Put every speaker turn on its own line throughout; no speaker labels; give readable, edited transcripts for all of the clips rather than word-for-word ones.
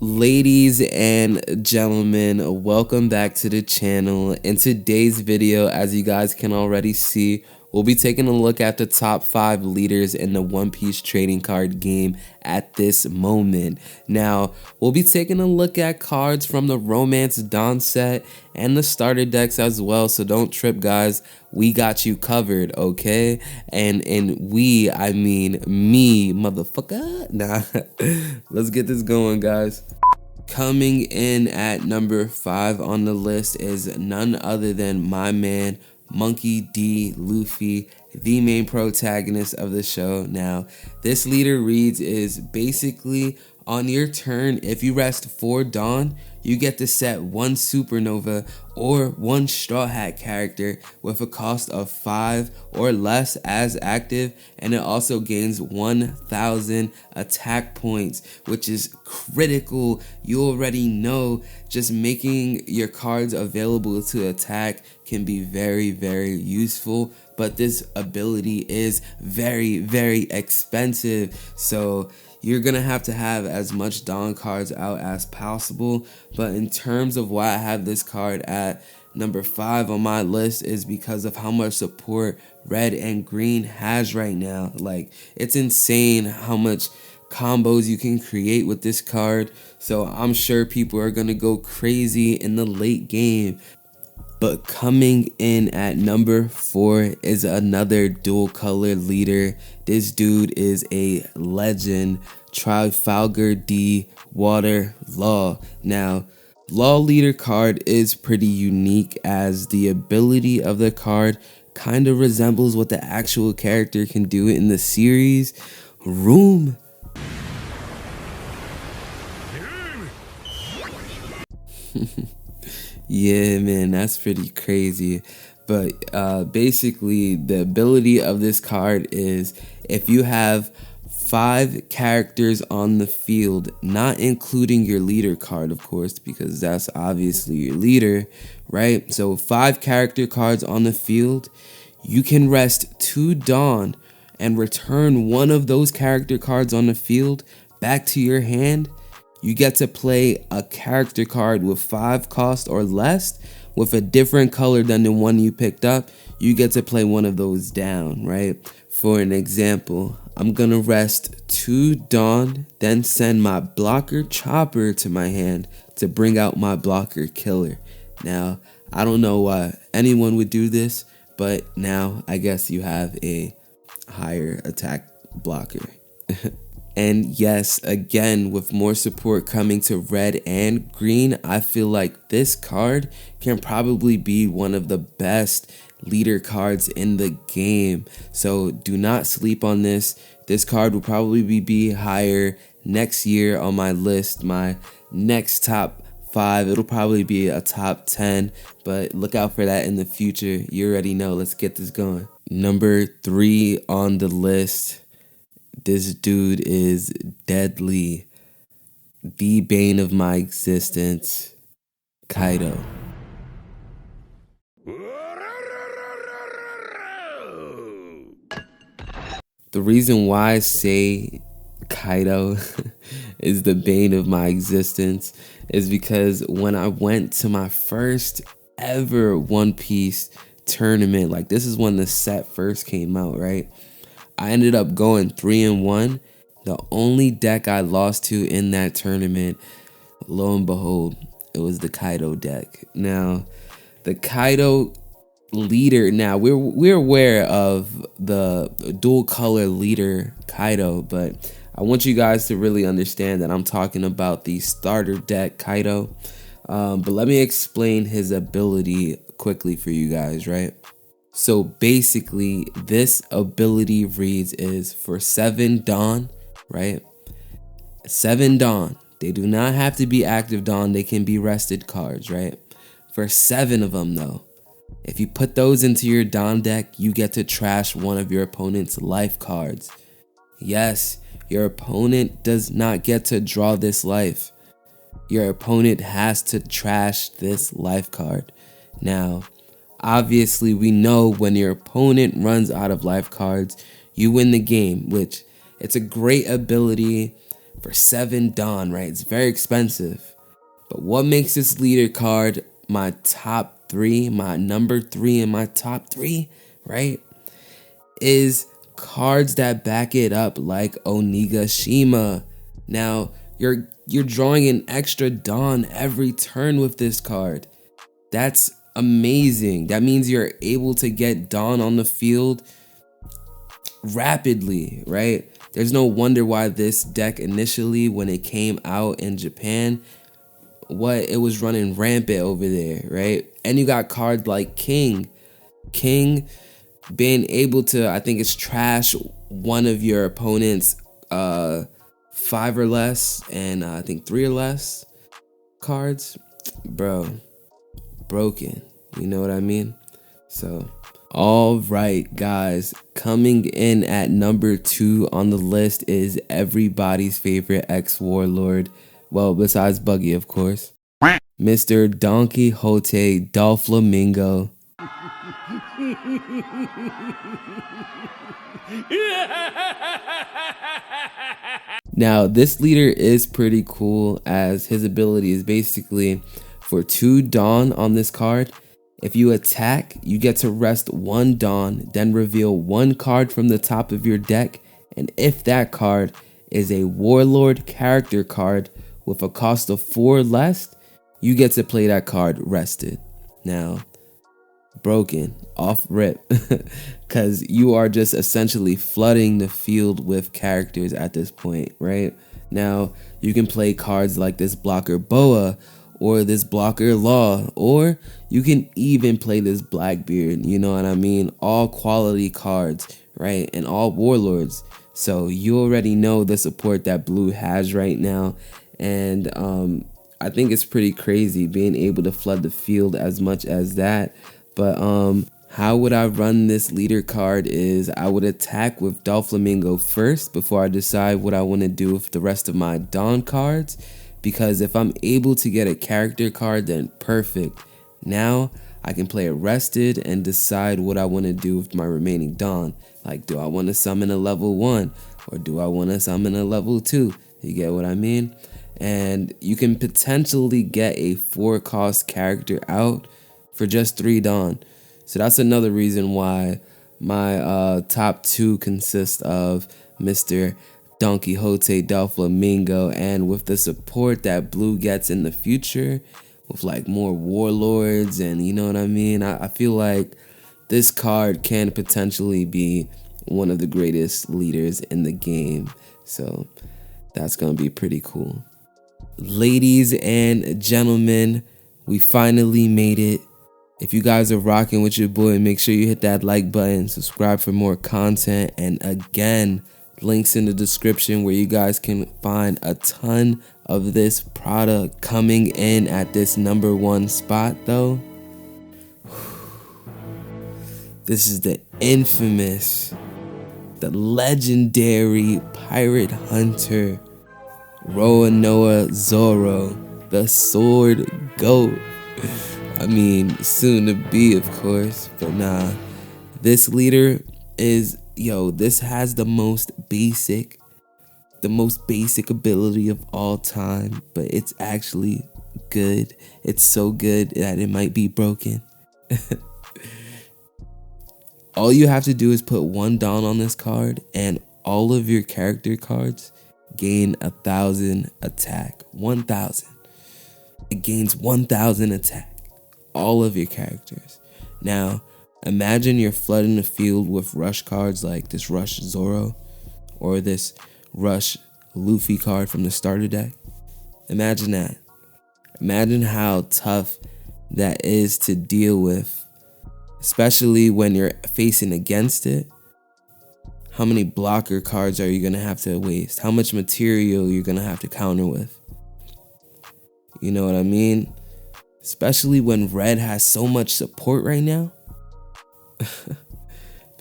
Ladies and gentlemen, welcome back to the channel. In today's video, as you guys can already see, we'll be taking a look at the top 5 leaders in the One Piece trading card game at this moment. Now, we'll be taking a look at cards from the Romance Dawn set and the starter decks as well, so don't trip guys, we got you covered, okay? And we, I mean me, motherfucker. Nah, let's get this going guys. Coming in at number 5 on the list is none other than my man MonkeyD. Luffy, the main protagonist of the show. Now, this leader reads is basically on your turn, if you rest 4 Dawn, you get to set 1 Supernova or 1 Straw Hat character with a cost of 5 or less as active, and it also gains 1,000 attack points, which is critical. You already know just making your cards available to attack can be very, very useful, but this ability is very, very expensive, so you're gonna have to have as much Dawn cards out as possible. But in terms of why I have this card at number 5 on my list is because of how much support red and green has right now. Like, it's insane how much combos you can create with this card, so I'm sure people are gonna go crazy in the late game. But coming in at number 4 is another dual color leader. This dude is a legend, Trafalgar D. Water Law. Now, Law leader card is pretty unique as the ability of the card kind of resembles what the actual character can do in the series. Room. Yeah, man, that's pretty crazy. But basically, the ability of this card is if you have 5 characters on the field, not including your leader card, of course, because that's obviously your leader, right? So 5 character cards on the field, you can rest 2 Dawn and return one of those character cards on the field back to your hand. You get to play a character card with 5 cost or less with a different color than the one you picked up. You get to play one of those down, right? For an example, I'm gonna rest 2 Dawn, then send my blocker Chopper to my hand to bring out my blocker Killer. Now, I don't know why anyone would do this, but now I guess you have a higher attack blocker. And yes, again, with more support coming to red and green, I feel like this card can probably be one of the best leader cards in the game. So do not sleep on this. This card will probably be higher next year on my list. My next top 5, it'll probably be a top 10, but look out for that in the future. You already know. Let's get this going. Number 3 on the list. This dude is deadly, the bane of my existence, Kaido. The reason why I say Kaido is the bane of my existence is because when I went to my first ever One Piece tournament, like this is when the set first came out, right? I ended up going 3-1. The only deck I lost to in that tournament, lo and behold, it was the Kaido deck. Now, the Kaido leader, now we're aware of the dual color leader Kaido, but I want you guys to really understand that I'm talking about the starter deck Kaido. But let me explain his ability quickly for you guys, right? So basically, this ability reads is for 7 Dawn, right? 7 Dawn. They do not have to be active Dawn. They can be rested cards, right? For 7 of them, though, if you put those into your Dawn deck, you get to trash one of your opponent's life cards. Yes, your opponent does not get to draw this life. Your opponent has to trash this life card. Now, obviously, we know when your opponent runs out of life cards, you win the game, which it's a great ability for 7 Dawn, right? It's very expensive. But what makes this leader card my top 3, my number 3 in my top 3, right, is cards that back it up, like Onigashima. Now, you're drawing an extra Dawn every turn with this card. That's amazing. That means you're able to get Dawn on the field rapidly, right? There's no wonder why this deck initially, when it came out in Japan, it was running rampant over there, right? And you got cards like King being able to, I think it's trash one of your opponent's 5 or less, and I think 3 or less cards. Bro, broken, you know what I mean? So all right, guys, coming in at number 2 on the list is everybody's favorite ex-warlord, well, besides Buggy, of course, Mr. Don Quixote Doflamingo. Now, this leader is pretty cool, as his ability is basically for 2 Dawn on this card. If you attack, you get to rest 1 Dawn, then reveal 1 card from the top of your deck, and if that card is a Warlord character card with a cost of 4 or less, you get to play that card rested. Now, broken, off rip, because you are just essentially flooding the field with characters at this point, right? Now, you can play cards like this blocker Boa, or this blocker Law, or you can even play this Blackbeard, you know what I mean? All quality cards, right? And all warlords. So you already know the support that Blue has right now. And I think it's pretty crazy being able to flood the field as much as that. But how would I run this leader card is I would attack with Doflamingo first before I decide what I want to do with the rest of my Dawn cards. Because if I'm able to get a character card, then perfect. Now I can play it rested and decide what I want to do with my remaining Dawn. Like, do I want to summon a level 1 or do I want to summon a level 2? You get what I mean? And you can potentially get a 4-cost character out for just 3 Dawn. So that's another reason why my top 2 consist of Mr. Don Quixote Doflamingo, and with the support that Blue gets in the future with like more warlords, and you know what I mean, I feel like this card can potentially be one of the greatest leaders in the game. So that's gonna be pretty cool. Ladies and gentlemen, we finally made it. If you guys are rocking with your boy, make sure you hit that like button, subscribe for more content, and again, links in the description where you guys can find a ton of this product. Coming in at this number 1 spot though, this is the infamous, the legendary pirate hunter Roanoa Zorro, the sword goat. I mean, soon to be, of course, but nah, this leader is, this has the most basic ability of all time, but it's actually good. It's so good that it might be broken. All you have to do is put 1 Dawn on this card, and all of your character cards gain 1,000 attack. 1,000. It gains 1,000 attack. All of your characters. Now, imagine you're flooding the field with rush cards like this Rush Zorro or this Rush Luffy card from the starter deck. Imagine that. Imagine how tough that is to deal with, especially when you're facing against it. How many blocker cards are you going to have to waste? How much material you're going to have to counter with? You know what I mean? Especially when Red has so much support right now.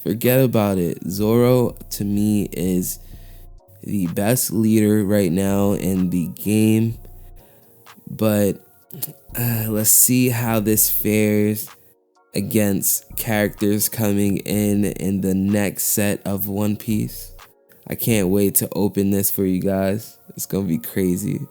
Forget about it. Zorro, to me, is the best leader right now in the game. But let's see how this fares against characters coming in the next set of One Piece. I can't wait to open this for you guys. It's gonna be crazy.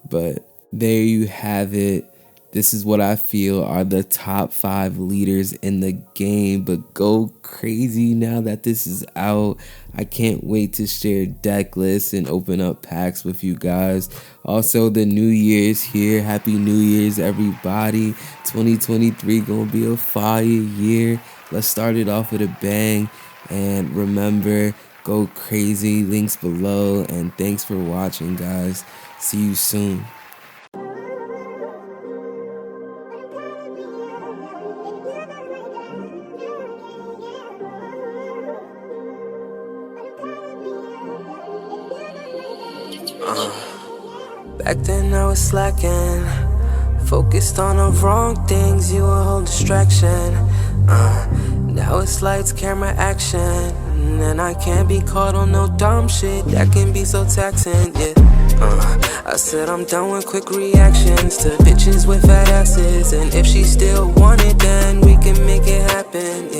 But there you have it. This is what I feel are the top 5 leaders in the game. But go crazy now that this is out. I can't wait to share deck lists and open up packs with you guys. Also, the new year's here. Happy New Year's, everybody. 2023 gonna be a fire year. Let's start it off with a bang. And remember, go crazy. Links below. And thanks for watching, guys. See you soon.
Back then I was slacking, focused on the wrong things, you a whole distraction. Now it's lights, camera, action, and I can't be caught on no dumb shit that can be so taxing, yeah. I said I'm done with quick reactions to bitches with fat asses, and if she still want it, then we can make it happen, yeah.